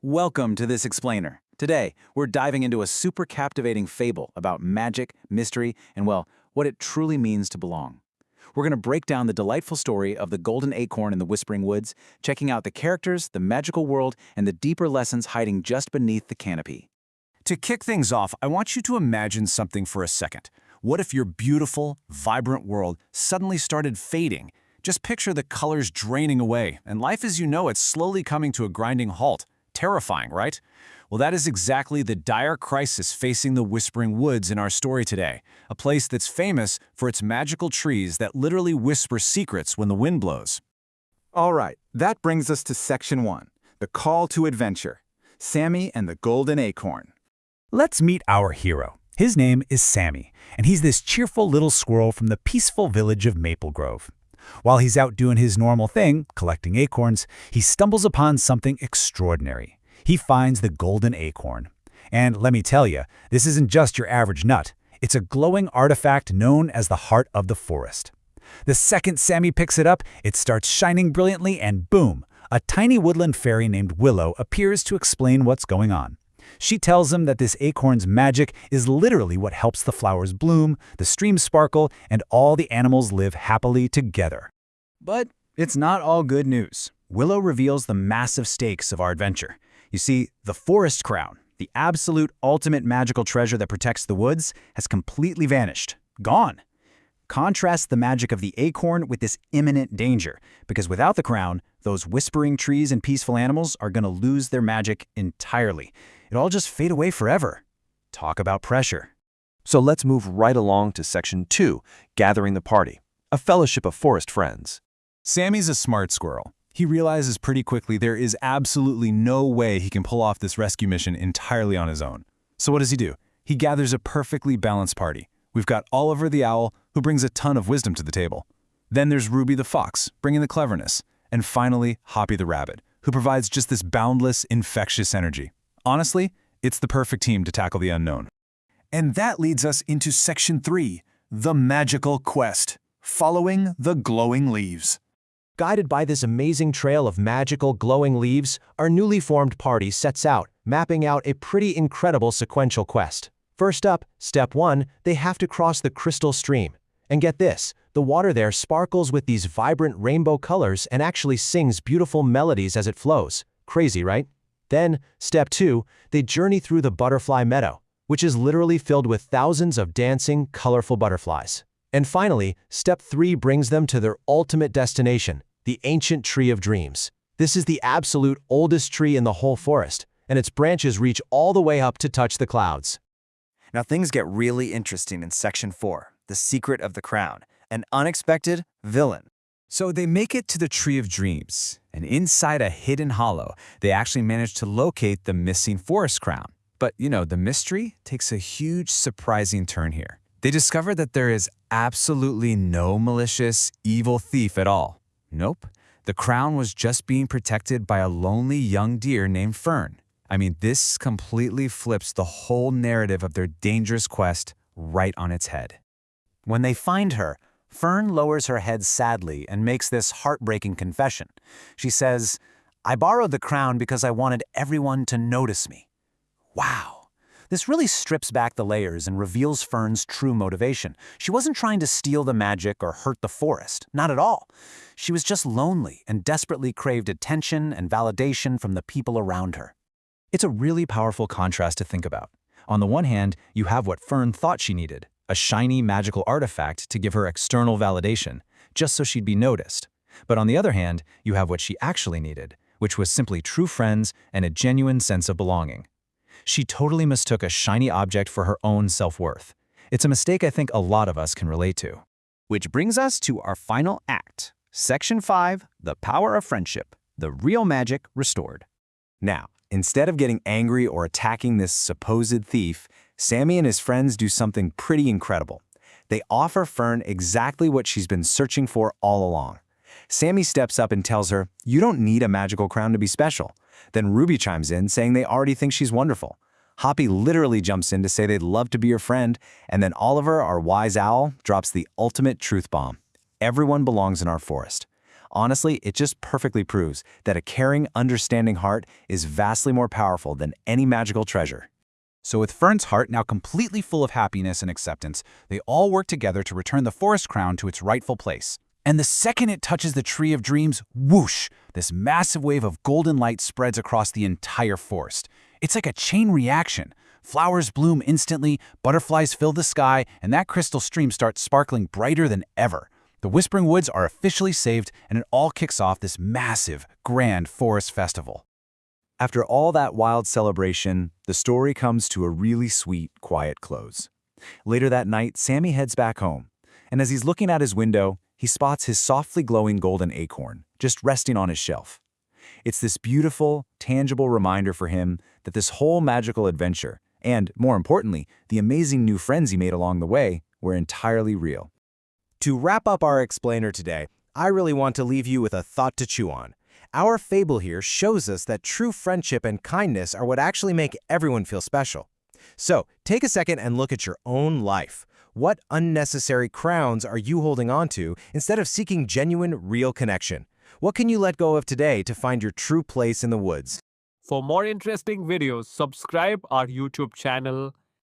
Welcome to This Explainer. Today, we're diving into a super captivating fable about magic, mystery, and well, what it truly means to belong. We're going to break down the delightful story of the Golden Acorn in the Whispering Woods, checking out the characters, the magical world, and the deeper lessons hiding just beneath the canopy. To kick things off, I want you to imagine something for a second. What if your beautiful, vibrant world suddenly started fading? Just picture the colors draining away, and life as you know it's slowly coming to a grinding halt. Terrifying, right? Well, that is exactly the dire crisis facing the Whispering Woods in our story today, a place that's famous for its magical trees that literally whisper secrets when the wind blows. All right, that brings us to Section 1, the call to adventure, Sammy and the Golden Acorn. Let's meet our hero. His name is Sammy, and he's this cheerful little squirrel from the peaceful village of Maple Grove. While he's out doing his normal thing, collecting acorns, he stumbles upon something extraordinary. He finds the Golden Acorn. And let me tell you, this isn't just your average nut. It's a glowing artifact known as the heart of the forest. The second Sammy picks it up, it starts shining brilliantly and boom, a tiny woodland fairy named Willow appears to explain what's going on. She tells him that this acorn's magic is literally what helps the flowers bloom, the streams sparkle, and all the animals live happily together. But it's not all good news. Willow reveals the massive stakes of our adventure. You see, the forest crown, the absolute ultimate magical treasure that protects the woods, has completely vanished. Gone. Contrast the magic of the acorn with this imminent danger, because without the crown, those whispering trees and peaceful animals are going to lose their magic entirely. It'll all just fade away forever. Talk about pressure. So let's move right along to Section 2, Gathering the Party, a fellowship of forest friends. Sammy's a smart squirrel. He realizes pretty quickly there is absolutely no way he can pull off this rescue mission entirely on his own. So what does he do? He gathers a perfectly balanced party. We've got Oliver the owl, who brings a ton of wisdom to the table. Then there's Ruby the fox, bringing the cleverness. And finally, Hoppy the rabbit, who provides just this boundless, infectious energy. Honestly, it's the perfect team to tackle the unknown. And that leads us into Section 3, the magical quest, following the glowing leaves. Guided by this amazing trail of magical glowing leaves, our newly formed party sets out, mapping out a pretty incredible sequential quest. First up, step 1, they have to cross the crystal stream. And get this, the water there sparkles with these vibrant rainbow colors and actually sings beautiful melodies as it flows. Crazy, right? Then, step 2, they journey through the butterfly meadow, which is literally filled with thousands of dancing, colorful butterflies. And finally, step 3 brings them to their ultimate destination, the ancient tree of dreams. This is the absolute oldest tree in the whole forest, and its branches reach all the way up to touch the clouds. Now things get really interesting in Section 4, The Secret of the Crown, an unexpected villain. So they make it to the Tree of Dreams, and inside a hidden hollow, they actually manage to locate the missing forest crown. But, the mystery takes a huge, surprising turn here. They discover that there is absolutely no malicious, evil thief at all. Nope, the crown was just being protected by a lonely young deer named Fern. This completely flips the whole narrative of their dangerous quest right on its head. When they find her, Fern lowers her head sadly and makes this heartbreaking confession. She says, "I borrowed the crown because I wanted everyone to notice me." Wow. This really strips back the layers and reveals Fern's true motivation. She wasn't trying to steal the magic or hurt the forest, not at all. She was just lonely and desperately craved attention and validation from the people around her. It's a really powerful contrast to think about. On the one hand, you have what Fern thought she needed, a shiny magical artifact to give her external validation, just so she'd be noticed. But on the other hand, you have what she actually needed, which was simply true friends and a genuine sense of belonging. She totally mistook a shiny object for her own self-worth. It's a mistake I think a lot of us can relate to. Which brings us to our final act, Section 5, The Power of Friendship, the real magic restored. Now, instead of getting angry or attacking this supposed thief, Sammy and his friends do something pretty incredible. They offer Fern exactly what she's been searching for all along. Sammy steps up and tells her, "You don't need a magical crown to be special." Then Ruby chimes in, saying they already think she's wonderful. Hoppy literally jumps in to say they'd love to be your friend, and then Oliver, our wise owl, drops the ultimate truth bomb. Everyone belongs in our forest. Honestly, it just perfectly proves that a caring, understanding heart is vastly more powerful than any magical treasure. So with Fern's heart now completely full of happiness and acceptance, they all work together to return the forest crown to its rightful place. And the second it touches the Tree of Dreams, whoosh, this massive wave of golden light spreads across the entire forest. It's like a chain reaction. Flowers bloom instantly, butterflies fill the sky, and that crystal stream starts sparkling brighter than ever. The Whispering Woods are officially saved, and it all kicks off this massive, grand forest festival. After all that wild celebration, the story comes to a really sweet, quiet close. Later that night, Sammy heads back home, and as he's looking out his window, he spots his softly glowing golden acorn, just resting on his shelf. It's this beautiful, tangible reminder for him that this whole magical adventure, and more importantly, the amazing new friends he made along the way, were entirely real. To wrap up our explainer today, I really want to leave you with a thought to chew on. Our fable here shows us that true friendship and kindness are what actually make everyone feel special. So, take a second and look at your own life. What unnecessary crowns are you holding on to instead of seeking genuine, real connection? What can you let go of today to find your true place in the woods? For more interesting videos, subscribe our YouTube channel